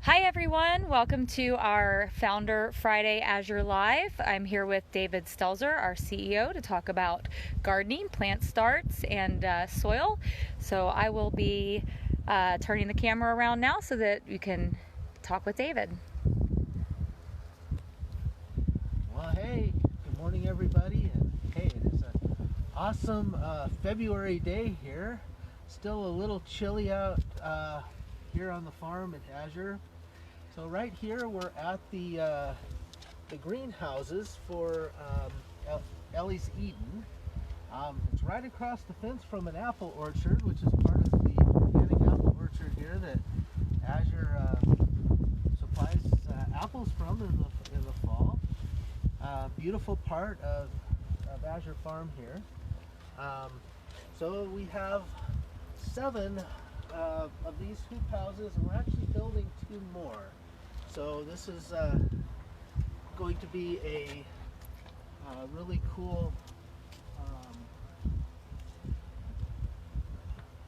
Hi everyone, welcome to our Founder Friday Azure Live. I'm here with David Stelzer, our CEO, to talk about gardening, plant starts, and soil. So I will be turning the camera around now so that you can talk with David. Well, hey, good morning everybody, and hey, it is an awesome February day here. Still a little chilly out here on the farm at Azure. So right here we're at the greenhouses for Ellie's Eden. It's right across the fence from an apple orchard, which is part of the organic apple orchard here that Azure supplies apples from in the fall. Beautiful part of Azure Farm here. So we have 7 of these hoop houses, and we're actually building 2 more. So this is going to be a really cool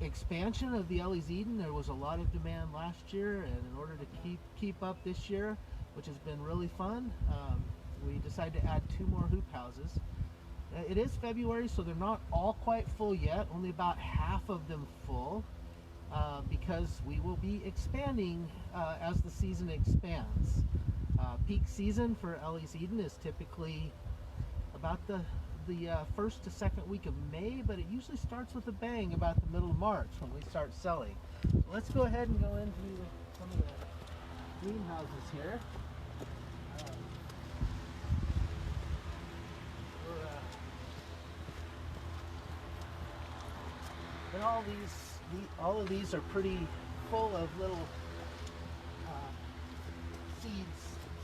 expansion of the Ellie's Eden. There was a lot of demand last year, and in order to keep up this year, which has been really fun, we decided to add 2 more hoop houses. It is February, so they're not all quite full yet, only about half of them full. Because we will be expanding as the season expands. Peak season for Ellie's Eden is typically about the first to second week of May, but it usually starts with a bang about the middle of March when we start selling. So let's go ahead and go into some of the greenhouses here. And all of these are pretty full of little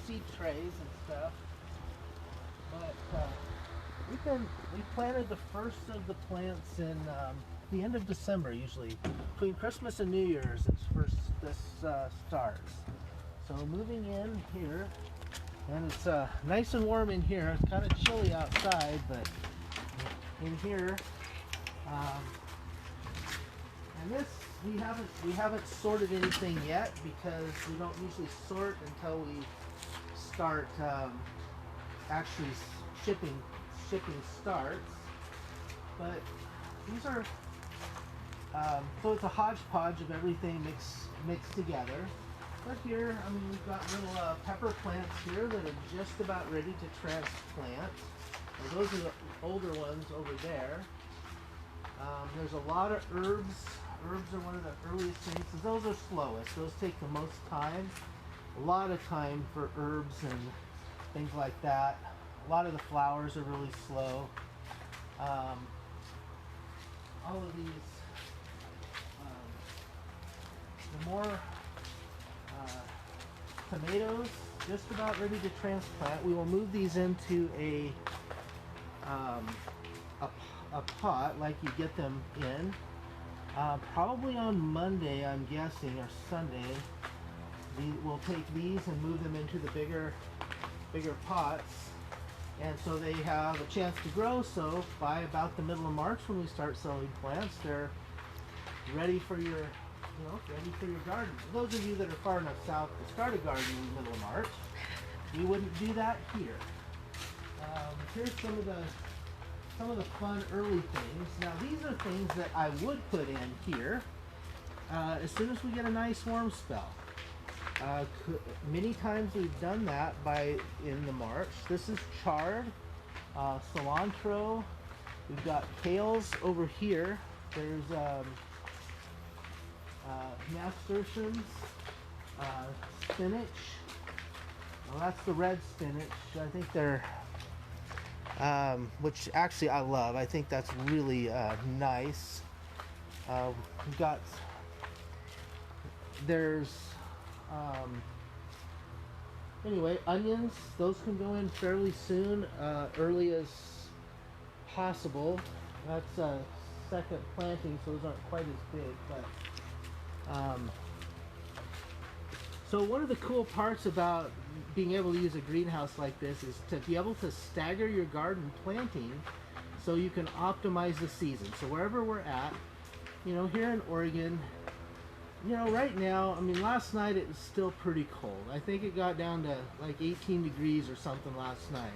seed trays and stuff. But we planted the first of the plants in the end of December, usually between Christmas and New Year's. This starts. So moving in here, and it's nice and warm in here. It's kind of chilly outside, but in here. And this, we haven't sorted anything yet because we don't usually sort until we start actually shipping starts. But these are so it's a hodgepodge of everything mixed together. But here, I mean, we've got little pepper plants here that are just about ready to transplant. Well, those are the older ones over there. There's a lot of herbs. Herbs are one of the earliest things. So those are slowest. Those take the most time. A lot of time for herbs and things like that. A lot of the flowers are really slow. All of these, the more tomatoes, just about ready to transplant. We will move these into a pot like you get them in. Probably on Monday, I'm guessing, or Sunday, we'll take these and move them into the bigger pots, and so they have a chance to grow. So by about the middle of March, when we start selling plants, they're ready for your garden. Those of you that are far enough south to start a garden in the middle of March, we wouldn't do that here. Here's some of the fun early things. Now these are things that I would put in here as soon as we get a nice warm spell. Many times we've done that in the March. This is chard, cilantro. We've got kales over here. There's nasturtiums, spinach. Well, that's the red spinach. I think they're which actually I love. I think that's really nice. We've got, there's anyway, onions. Those can go in fairly soon, early as possible. That's a second planting, so those aren't quite as big, but so one of the cool parts about being able to use a greenhouse like this is to be able to stagger your garden planting so you can optimize the season. So wherever we're at, here in Oregon, you know, right now, I mean, last night it was still pretty cold. I think it got down to like 18 degrees or something last night.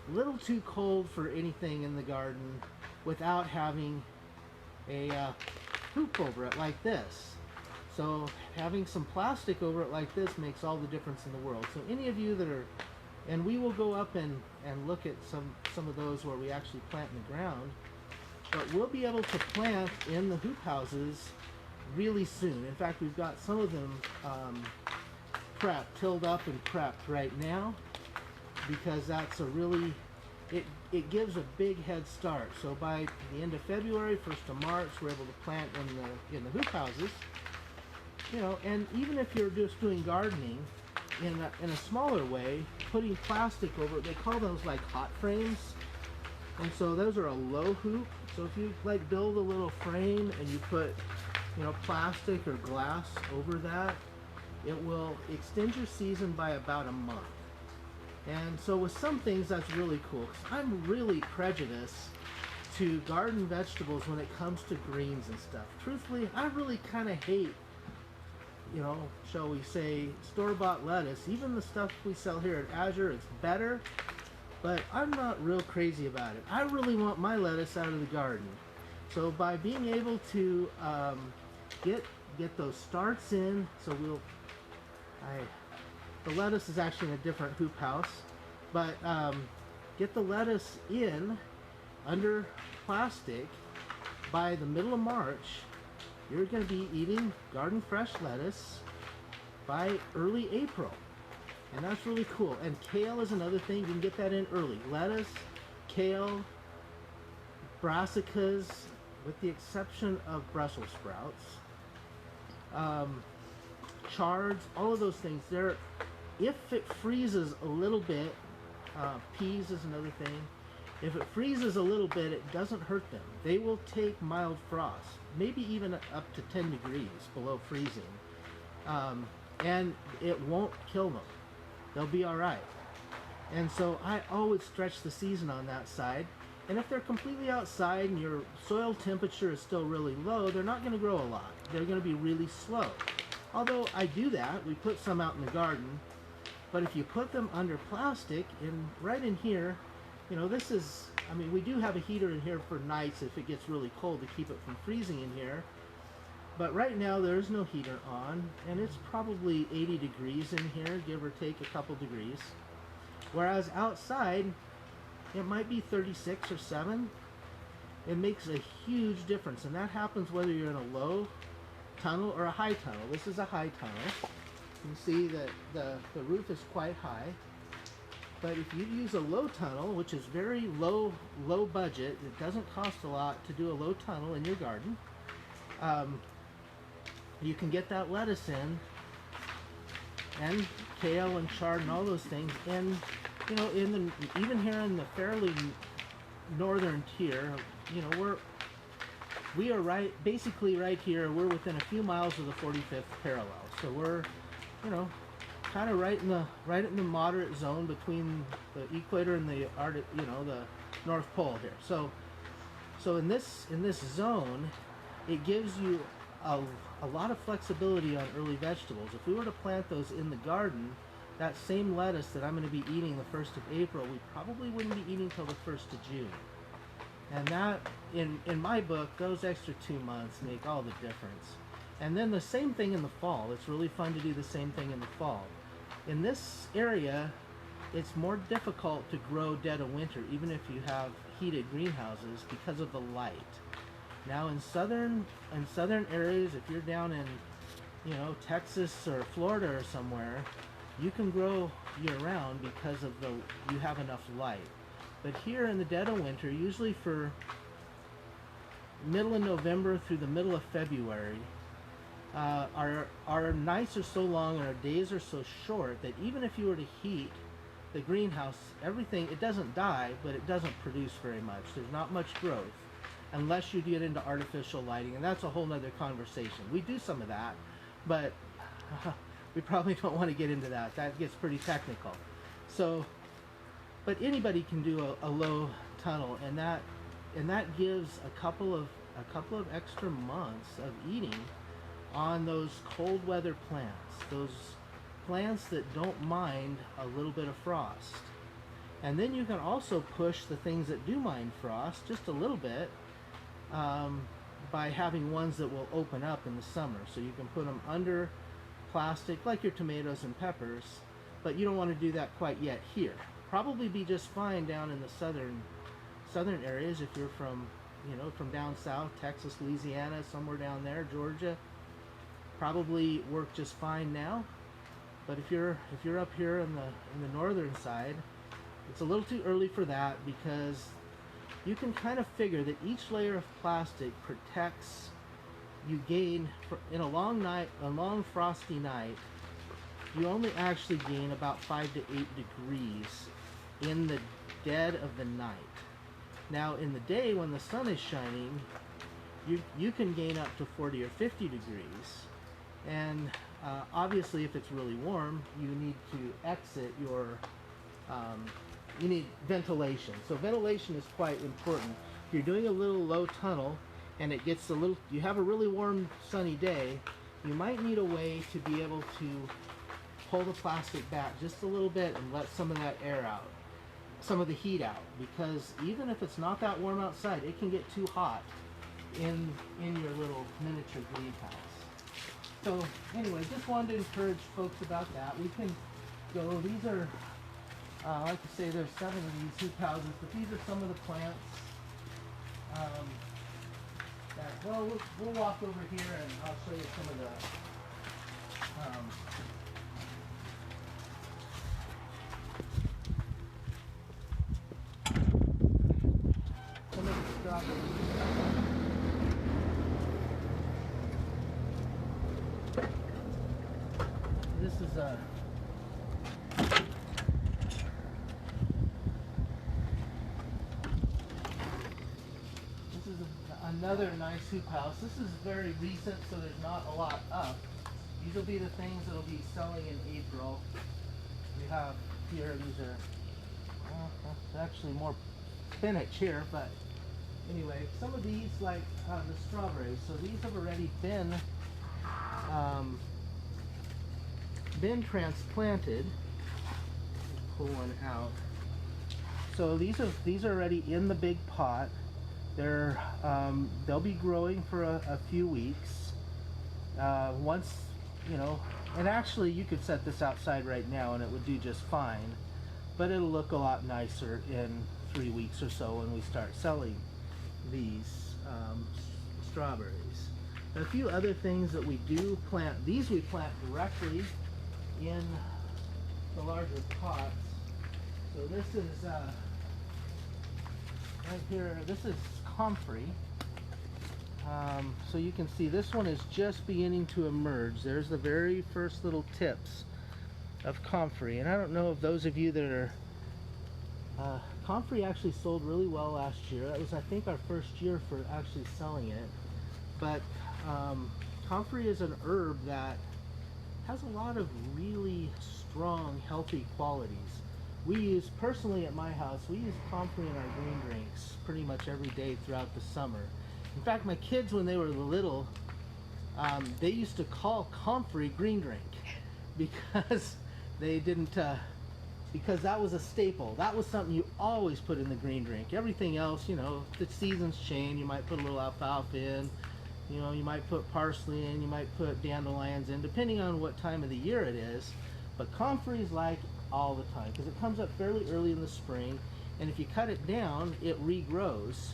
A little too cold for anything in the garden without having a hoop over it like this. So having some plastic over it like this makes all the difference in the world. So any of you that are, and we will go up and look at some of those where we actually plant in the ground, but we'll be able to plant in the hoop houses really soon. In fact, we've got some of them tilled up and prepped right now, because that's a really, it gives a big head start. So by the end of February, 1st of March, we're able to plant in the hoop houses. You know, and even if you're just doing gardening in a smaller way, putting plastic over it, they call those like hot frames. And so those are a low hoop. So if you like build a little frame and you put, you know, plastic or glass over that, it will extend your season by about a month. And so with some things that's really cool, 'cause I'm really prejudiced to garden vegetables when it comes to greens and stuff. Truthfully, I really kind of hate, you know, shall we say, store-bought lettuce. Even the stuff we sell here at Azure, it's better, but I'm not real crazy about it. I really want my lettuce out of the garden. So by being able to get those starts in, so the lettuce is actually in a different hoop house, but get the lettuce in under plastic by the middle of March. You're going to be eating garden fresh lettuce by early April. And that's really cool. And kale is another thing. You can get that in early. Lettuce, kale, brassicas, with the exception of Brussels sprouts, chards, all of those things. If it freezes a little bit, peas is another thing. If it freezes a little bit, it doesn't hurt them. They will take mild frost, maybe even up to 10 degrees below freezing. And it won't kill them. They'll be all right. And so I always stretch the season on that side. And if they're completely outside and your soil temperature is still really low, they're not going to grow a lot. They're going to be really slow. Although I do that, we put some out in the garden. But if you put them under plastic, right in here, you know, this is, I mean, we do have a heater in here for nights if it gets really cold to keep it from freezing in here. But right now there's no heater on, and it's probably 80 degrees in here, give or take a couple degrees. Whereas outside, it might be 36 or 7. It makes a huge difference, and that happens whether you're in a low tunnel or a high tunnel. This is a high tunnel. You can see that the roof is quite high. But if you use a low tunnel, which is very low budget, it doesn't cost a lot to do a low tunnel in your garden. You can get that lettuce in, and kale and chard and all those things. And you know, even here in the fairly northern tier, you know, we are basically right here. We're within a few miles of the 45th parallel, so we're, you know, kind of right in the moderate zone between the equator and the Arctic, you know, the North Pole here. So in this zone, it gives you a lot of flexibility on early vegetables. If we were to plant those in the garden, that same lettuce that I'm going to be eating the 1st of April, we probably wouldn't be eating till the 1st of June. And that, in my book, those extra 2 months make all the difference. And then the same thing in the fall. It's really fun to do the same thing in the fall. In this area, it's more difficult to grow dead of winter, even if you have heated greenhouses, because of the light. Now in southern areas, if you're down in, you know, Texas or Florida or somewhere, you can grow year-round because of you have enough light. But here in the dead of winter, usually for middle of November through the middle of February, our nights are so long and our days are so short that even if you were to heat the greenhouse, everything, it doesn't die, but it doesn't produce very much. There's not much growth unless you get into artificial lighting, and that's a whole nother conversation. We do some of that, but we probably don't want to get into that. That gets pretty technical. So, but anybody can do a low tunnel, and that gives a couple of extra months of eating on those cold weather plants, those plants that don't mind a little bit of frost. And then you can also push the things that do mind frost just a little bit by having ones that will open up in the summer. So you can put them under plastic like your tomatoes and peppers, but you don't want to do that quite yet here. Probably be just fine down in the southern areas if you're from, from down south, Texas, Louisiana, somewhere down there, Georgia. Probably work just fine now. But if you're up here in the northern side, it's a little too early for that, because you can kind of figure that each layer of plastic protects, you gain, in a long frosty night, you only actually gain about 5 to 8 degrees in the dead of the night. Now in the day when the sun is shining, you can gain up to 40 or 50 degrees. And obviously if it's really warm, you need to exit your, you need ventilation. So ventilation is quite important. If you're doing a little low tunnel and it gets you have a really warm sunny day, you might need a way to be able to pull the plastic back just a little bit and let some of that air out, some of the heat out, because even if it's not that warm outside, it can get too hot in your little miniature greenhouse. So anyway, just wanted to encourage folks about that. We can go, these are, I like to say there's 7 of these hoop houses, but these are some of the plants that, we'll walk over here and I'll show you some of the, strawberries. This is another nice hoop house. This is very recent, so there's not a lot up. These will be the things that will be selling in April. We have here, these are actually more spinach here, but anyway, some of these, like the strawberries, so these have already been transplanted. Pull one out. So these are already in the big pot. They'll be growing for a few weeks. Once, and actually you could set this outside right now and it would do just fine, but it'll look a lot nicer in 3 weeks or so when we start selling these strawberries. A few other things that we do plant, these we plant directly in the larger pots. So this is right here, this is Comfrey. So you can see this one is just beginning to emerge. There's the very first little tips of Comfrey. And I don't know if those of you that are Comfrey actually sold really well last year. That was, I think, our first year for actually selling it. But Comfrey is an herb that has a lot of really strong, healthy qualities. We use, personally at my house, we use Comfrey in our green drinks pretty much every day throughout the summer. In fact, my kids, when they were little, they used to call Comfrey green drink because they didn't, because that was a staple. That was something you always put in the green drink. Everything else, the seasons change. You might put a little alfalfa in, you might put parsley in, you might put dandelions in, depending on what time of the year it is. But Comfrey is like all the time because it comes up fairly early in the spring, and if you cut it down, it regrows.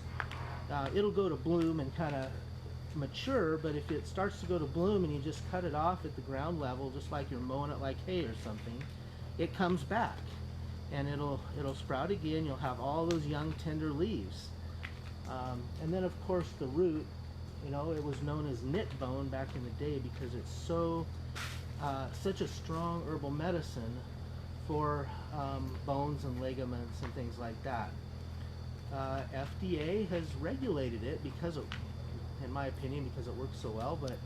It'll go to bloom and kind of mature, but if it starts to go to bloom and you just cut it off at the ground level, just like you're mowing it like hay or something, it comes back and it'll sprout again. You'll have all those young tender leaves, and then of course the root, it was known as knit bone back in the day because it's such a strong herbal medicine for bones and ligaments and things like that. FDA has regulated it because of, in my opinion, because it works so well, but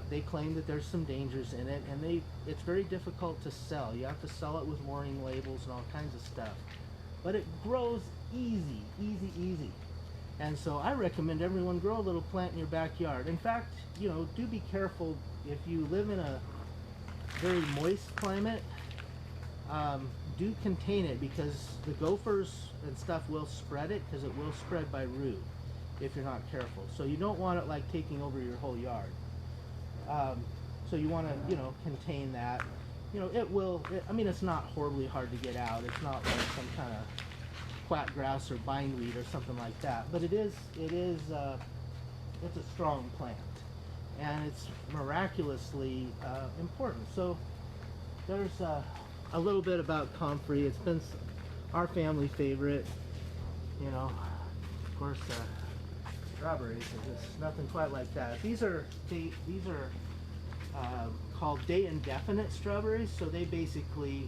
they claim that there's some dangers in it, and it's very difficult to sell. You have to sell it with warning labels and all kinds of stuff. But it grows easy. And so I recommend everyone grow a little plant in your backyard. In fact, you know, do be careful if you live in a very moist climate. Do contain it, because the gophers and stuff will spread it, because it will spread by root if you're not careful. So you don't want it like taking over your whole yard. So you want to, you know, contain that. You know, it will, I mean, it's not horribly hard to get out. It's not like some kind of quack grass or bindweed or something like that. But it's a strong plant. And it's miraculously important. So there's a little bit about comfrey. It's been our family favorite. You know, of course, strawberries are just nothing quite like that. These are called day indefinite strawberries. So they basically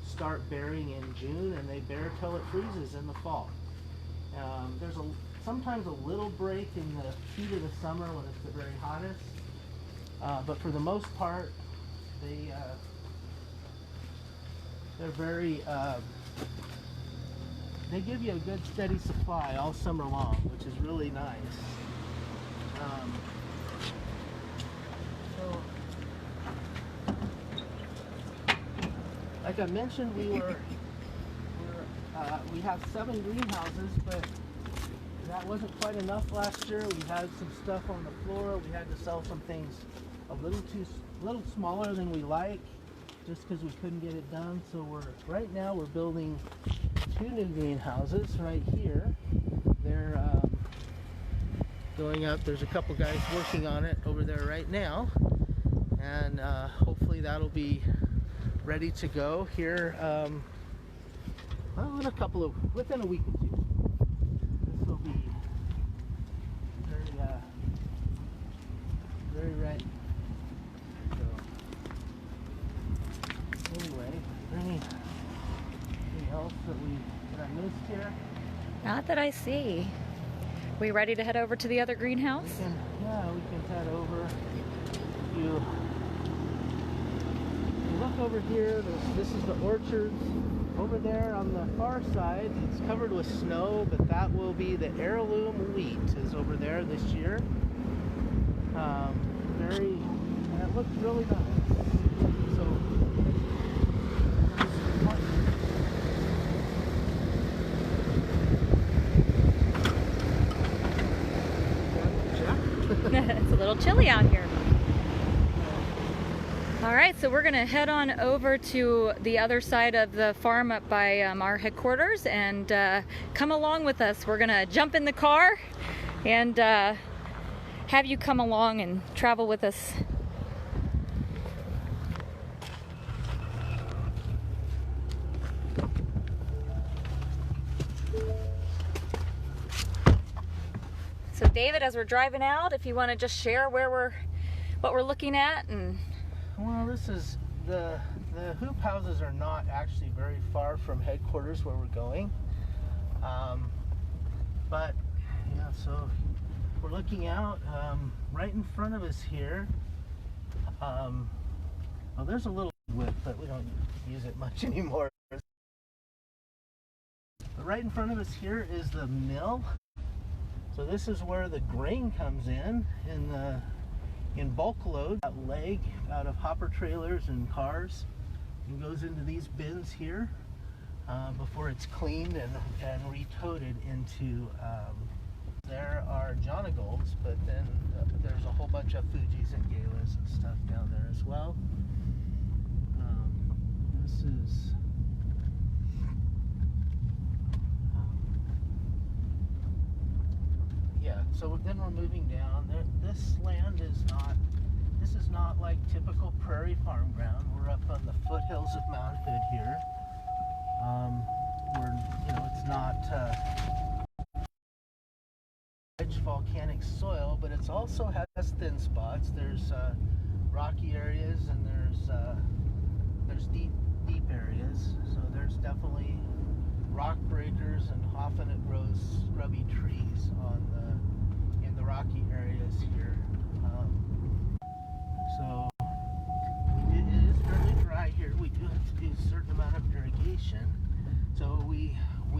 start bearing in June and they bear till it freezes in the fall. There's sometimes a little break in the heat of the summer when it's the very hottest, but for the most part, they're very, they give you a good steady supply all summer long, which is really nice. So, like I mentioned, we have 7 greenhouses, but that wasn't quite enough last year. We had some stuff on the floor. We had to sell some things a little smaller than we like, just because we couldn't get it done. So right now we're building 2 new greenhouses right here. They're going up. There's a couple guys working on it over there right now, and hopefully that'll be ready to go here. Well, within a week or 2. This will be very ready. So anyway, anything else that I missed here? Not that I see. We ready to head over to the other greenhouse? We can head over. You look over here, this is the orchards. Over there on the far side, it's covered with snow, but that will be the heirloom wheat is over there this year. And it looks really nice. So, it's a little chilly out here. All right, so we're gonna head on over to the other side of the farm up by our headquarters, and come along with us. We're gonna jump in the car and have you come along and travel with us. So David, as we're driving out, if you want to just share what we're looking at. And well, this is the hoop houses are not actually very far from headquarters where we're going, but yeah. So we're looking out right in front of us here. Well, there's a little width, but we don't use it much anymore. But right in front of us here is the mill. So this is where the grain comes in bulk load, that leg out of hopper trailers and cars, and goes into these bins here before it's cleaned and retoted into. There are Jonagolds, but then there's a whole bunch of Fujis and Galas and stuff down there as well. This is. Yeah, so then we're moving down. This land is not like typical prairie farm ground. We're up on the foothills of Mount Hood here. It's not rich volcanic soil, but it also has thin spots. There's rocky areas and there's deep areas. So there's definitely rock breakers, and often it grows scrubby trees in the rocky areas here. So it is fairly dry here. We do have to do a certain amount of irrigation. So we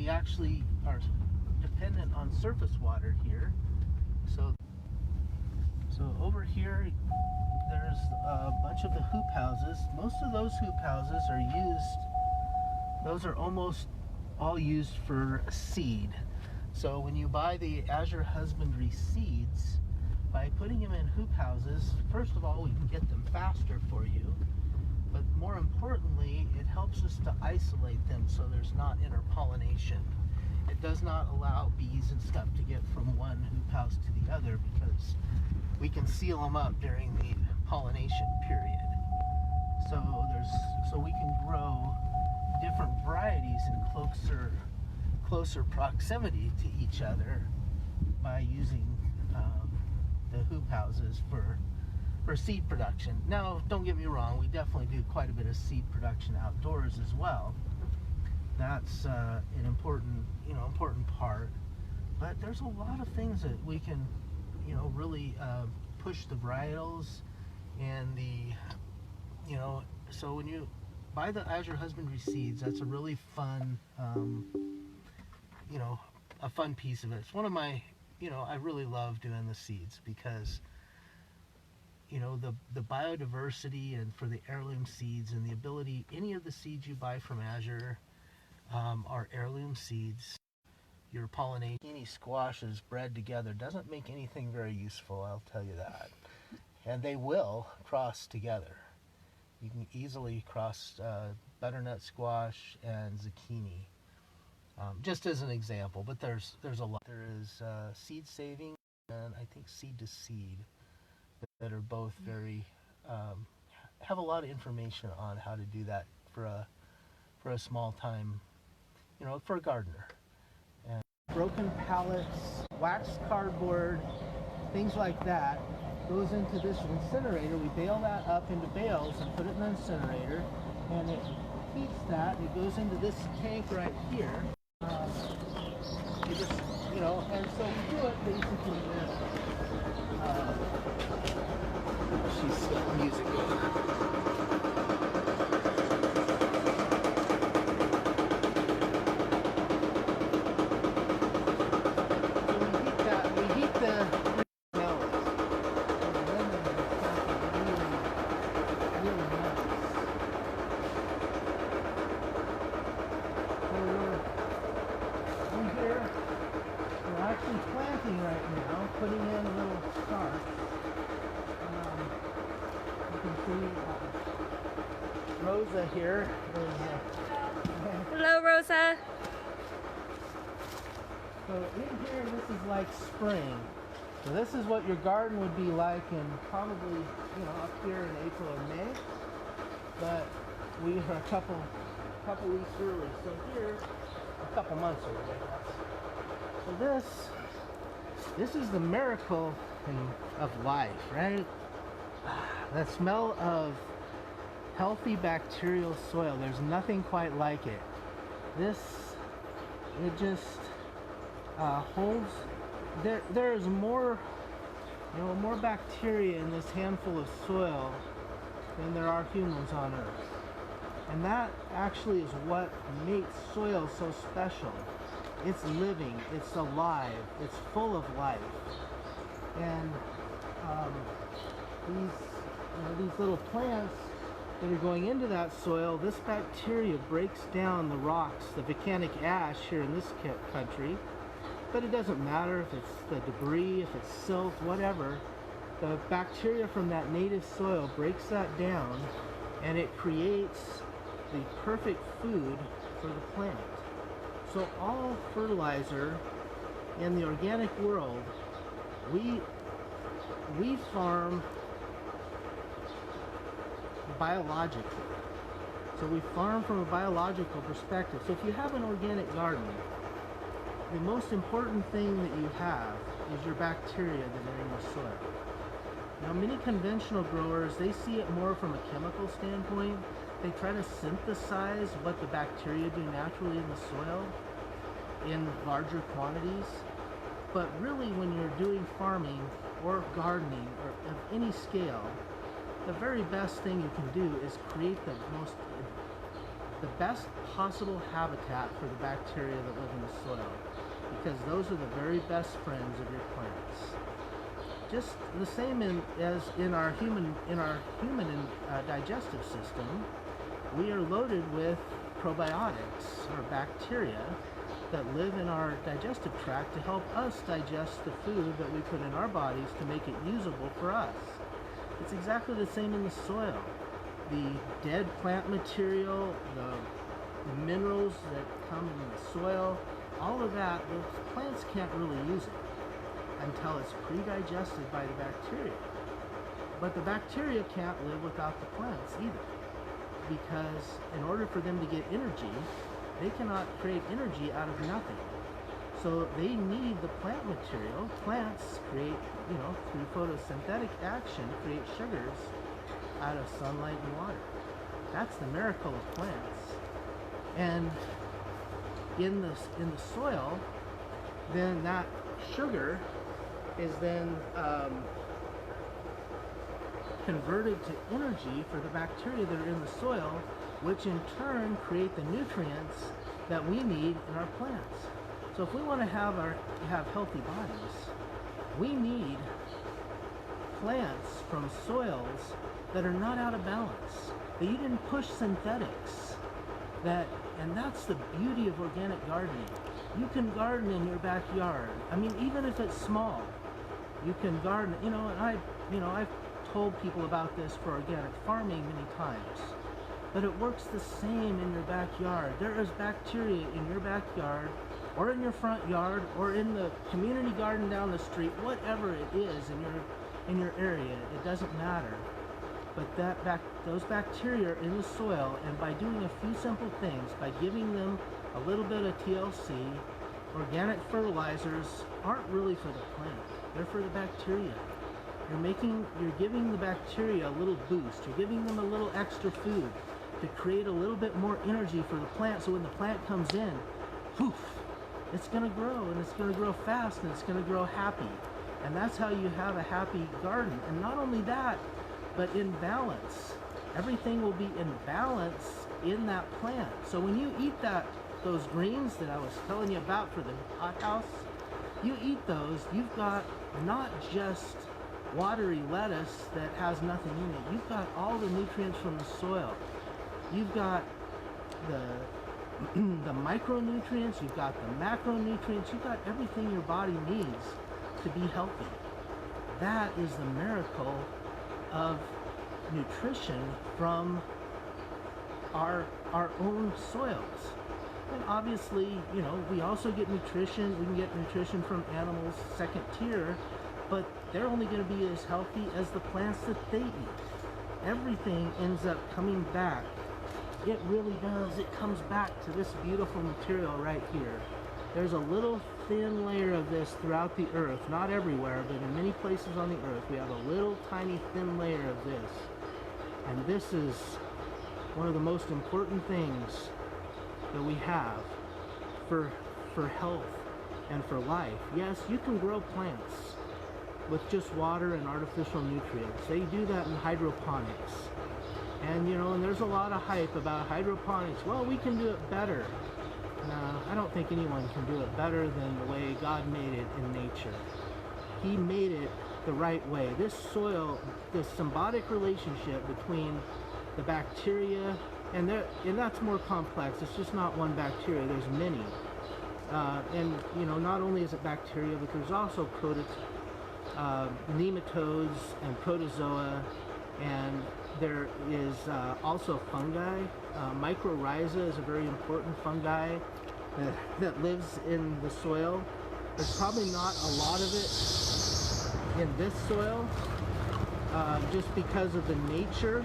actually are dependent on surface water here. So over here, there's a bunch of the hoop houses. Most of those hoop houses are used, those are almost all used for seed. So when you buy the Azure Husbandry seeds, by putting them in hoop houses, first of all, we can get them faster for you, but more importantly, it helps us to isolate them so there's not interpollination. It does not allow bees and stuff to get from one hoop house to the other because we can seal them up during the pollination period. So we can grow different varieties in closer proximity to each other by using the hoop houses for seed production. Now, don't get me wrong, we definitely do quite a bit of seed production outdoors as well. That's an important part. But there's a lot of things that we can, really push the varietals and so when you buy the Azure Husbandry seeds, that's a really fun, a fun piece of it. It's one of my, I really love doing the seeds because, the biodiversity and for the heirloom seeds and the ability, any of the seeds you buy from Azure are heirloom seeds. Your pollination, any squashes bred together doesn't make anything very useful, I'll tell you that. And they will cross together. You can easily cross butternut squash and zucchini, just as an example. But there's a lot. There is seed saving and I think seed to seed that are both very have a lot of information on how to do that for a small time, for a gardener. And broken pallets, waxed cardboard, things like that goes into this incinerator. We bale that up into bales and put it in the incinerator, and it heats that. It goes into this tank right here. You just, and so we do it basically with. She's got music going. Planting right now, putting in a little starch. You can see Rosa here. Hello, Rosa. So in here, this is like spring. So this is what your garden would be like in probably, up here in April or May. But we are a couple weeks early. So here, a couple months early. So this is the miracle of life, right? The smell of healthy bacterial soil. There's nothing quite like it. It just holds. There is more, more bacteria in this handful of soil than there are humans on Earth, and that actually is what makes soil so special. It's living, it's alive, it's full of life. And these little plants that are going into that soil, this bacteria breaks down the rocks, the volcanic ash here in this country. But it doesn't matter if it's the debris, if it's silt, whatever. The bacteria from that native soil breaks that down, and it creates the perfect food for the plant. So all fertilizer in the organic world, we farm biologically. So we farm from a biological perspective. So if you have an organic garden, the most important thing that you have is your bacteria that are in the soil. Now, many conventional growers, they see it more from a chemical standpoint. They try to synthesize what the bacteria do naturally in the soil in larger quantities. But really, when you're doing farming or gardening or of any scale, the very best thing you can do is create the best possible habitat for the bacteria that live in the soil. because those are the very best friends of your plants. Just the same as in our human digestive system, we are loaded with probiotics or bacteria that live in our digestive tract to help us digest the food that we put in our bodies to make it usable for us. It's exactly the same in the soil. The dead plant material, the minerals that come in the soil, all of that, the plants can't really use it until it's pre-digested by the bacteria. But the bacteria can't live without the plants either, because in order for them to get energy, they cannot create energy out of nothing. So they need the plant material. Plants create, through photosynthetic action, create sugars out of sunlight and water. That's the miracle of plants. And in the soil, then that sugar is then converted to energy for the bacteria that are in the soil, which in turn create the nutrients that we need in our plants. So if we want to have healthy bodies, we need plants from soils that are not out of balance, that you didn't push synthetics. And that's the beauty of organic gardening. You can garden in your backyard. I mean, even if it's small, you can garden. And I've told people about this for organic farming many times. But it works the same in your backyard. There is bacteria in your backyard, or in your front yard, or in the community garden down the street, whatever it is in your area. It doesn't matter. But those bacteria are in the soil, and by doing a few simple things, by giving them a little bit of TLC, organic fertilizers aren't really for the plant. They're for the bacteria. You're giving the bacteria a little boost. You're giving them a little extra food to create a little bit more energy for the plant, so when the plant comes in, poof, it's going to grow, and it's going to grow fast, and it's going to grow happy. And that's how you have a happy garden. And not only that, but in balance. Everything will be in balance in that plant. So when you eat those greens that I was telling you about for the hothouse, you eat those, you've got not just watery lettuce that has nothing in it. You've got all the nutrients from the soil. You've got the micronutrients, you've got the macronutrients, you've got everything your body needs to be healthy. That is the miracle of nutrition from our own soils. And obviously, we also get nutrition. We can get nutrition from animals second tier, but they're only going to be as healthy as the plants that they eat. Everything ends up coming back. It really does. It comes back to this beautiful material right here. There's a little thin layer of this throughout the earth, not everywhere, but in many places on the earth, we have a little tiny thin layer of this. And this is one of the most important things that we have for health and for life. Yes, you can grow plants with just water and artificial nutrients. They do that in hydroponics. And and there's a lot of hype about hydroponics. Well, we can do it better. No, I don't think anyone can do it better than the way God made it in nature. He made it the right way. This soil, this symbiotic relationship between the bacteria, and that's more complex. It's just not one bacteria. There's many. And not only is it bacteria, but there's also nematodes and protozoa, and there is also fungi. Mycorrhiza is a very important fungi that lives in the soil. There's probably not a lot of it in this soil, just because of the nature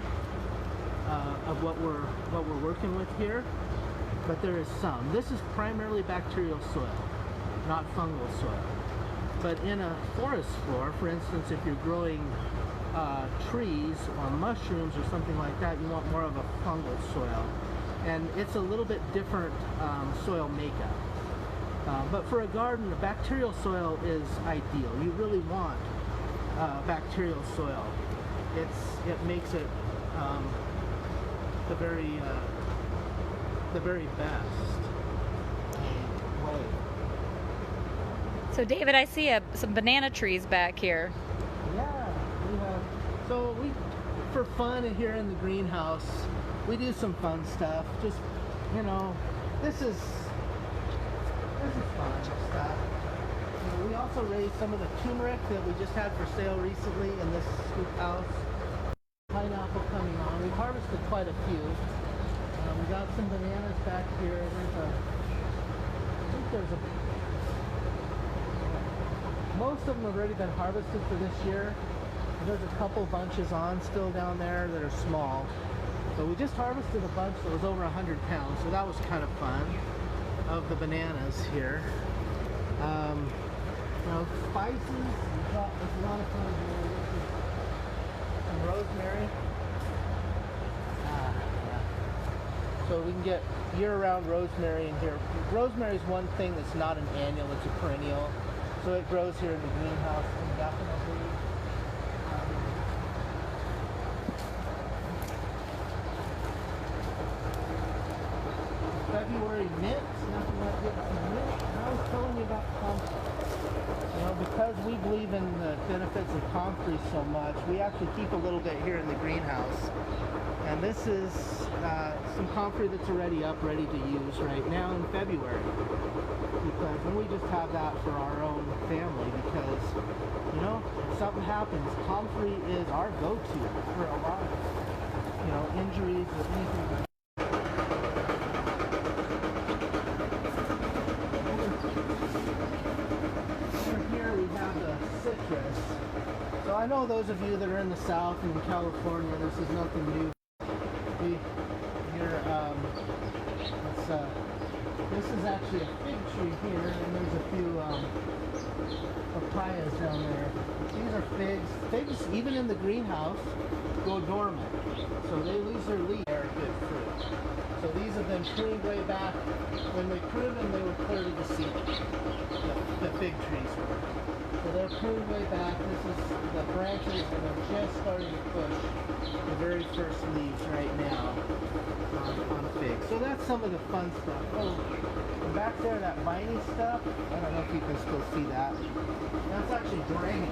of what we're working with here. But there is some. This is primarily bacterial soil, not fungal soil. But in a forest floor, for instance, if you're growing trees or mushrooms or something like that, you want more of a fungal soil. And it's a little bit different soil makeup. But for a garden, a bacterial soil is ideal. You really want bacterial soil. It makes it the very best way. So David, I see some banana trees back here. Yeah, we have. So for fun here in the greenhouse, we do some fun stuff. Just, this is fun stuff. We also raised some of the turmeric that we just had for sale recently in this scoop house. Pineapple coming on. We've harvested quite a few. We got some bananas back here. Most of them have already been harvested for this year. There's a couple bunches on still down there that are small. So we just harvested a bunch that was over 100 pounds, so that was kind of fun, of the bananas here. Spices, there's a lot of fun here. This is some rosemary. Yeah. So we can get year-round rosemary in here. Rosemary is one thing that's not an annual, it's a perennial. So it grows here in the greenhouse indefinitely. February mint, nothing like getting some mint. And I was telling you about Comfrey. Because we believe in the benefits of Comfrey so much, we actually keep a little bit here in the greenhouse. And this is some Comfrey that's already up, ready to use right now in February. Because we just have that for our own family because, if something happens, Comfrey is our go-to for a lot of, injuries or anything like that. Citrus. So I know those of you that are in the South and in California, this is nothing new. This is actually a fig tree here, and there's a few papayas down there. These are figs. Figs, even in the greenhouse, go dormant. So they lose their leaves. They're good fruit. So these have been pruned way back. When we pruned them, they were clearly the seed. The fig trees were. So they're pruned way back. This is the branches, and they're just starting to push the very first leaves right now on a fig. So that's some of the fun stuff. Oh, and back there, that viney stuff, I don't know if you can still see that. That's actually dragon.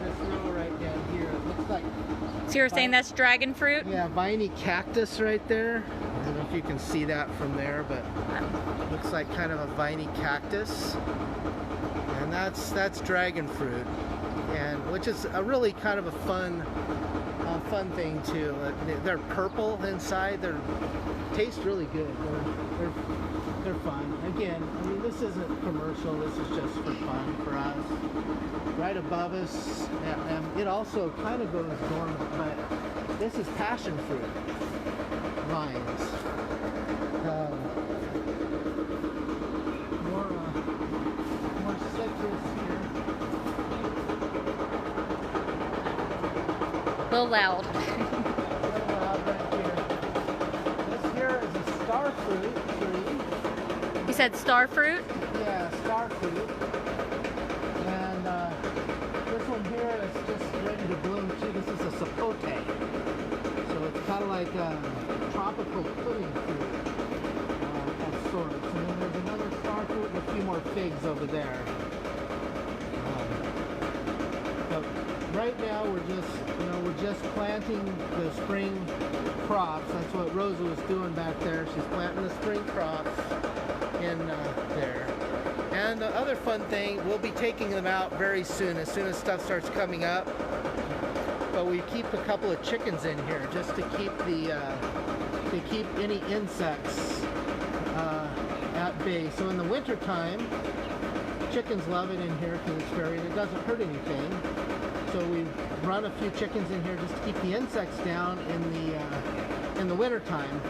This row right down here, it looks like... So you're saying that's dragon fruit? Yeah, viney cactus right there. I don't know if you can see that from there, but it looks like kind of a viney cactus. And that's dragon fruit, and which is a really kind of a fun thing too. They're purple inside. They taste really good. They're fun. Again, I mean, this isn't commercial. This is just for fun for us. Right above us, and it also kind of goes dormant, but this is passion fruit vines. More citrus here. A little loud. Right here. This here is a star fruit tree. You said star fruit? Yeah, star fruit. And this one here is just ready to bloom too. This is a sapote. So it's kind of like a tropical pudding fruit of sorts. And then there's another star fruit and a few more figs over there. But right now we're just planting the spring crops. That's what Rosa was doing back there. She's planting the spring crops in there. And the other fun thing, we'll be taking them out very soon as stuff starts coming up. But we keep a couple of chickens in here just to keep any insects at bay. So in the winter time, chickens love it in here because it doesn't hurt anything. So we run a few chickens in here just to keep the insects down in the winter time.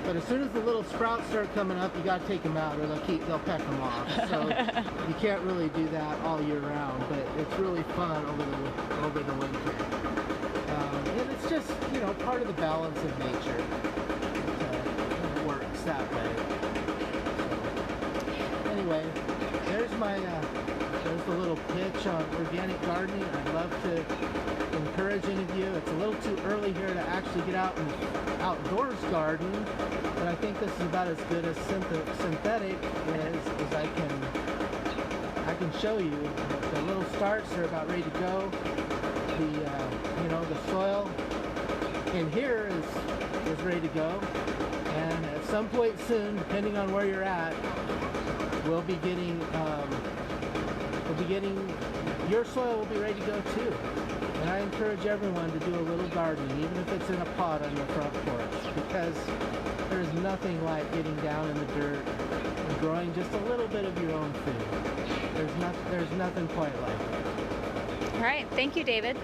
But as soon as the little sprouts start coming up, you got to take them out, or they'll peck them off. So you can't really do that all year round, but it's really fun over the winter. And it's just part of the balance of nature. It works that way. So, anyway, there's the little pitch on organic gardening. I'd love to encourage any of you. It's a little too early early here to actually get out and outdoors garden, but I think this is about as good as synthetic as I can show you. The little starts are about ready to go. The soil in here is ready to go, and at some point soon, depending on where you're at, we'll be getting your soil will be ready to go too. And I encourage everyone to do a little gardening, even if it's in a pot on your front porch, because there's nothing like getting down in the dirt and growing just a little bit of your own food. There's nothing quite like it. All right, thank you, David.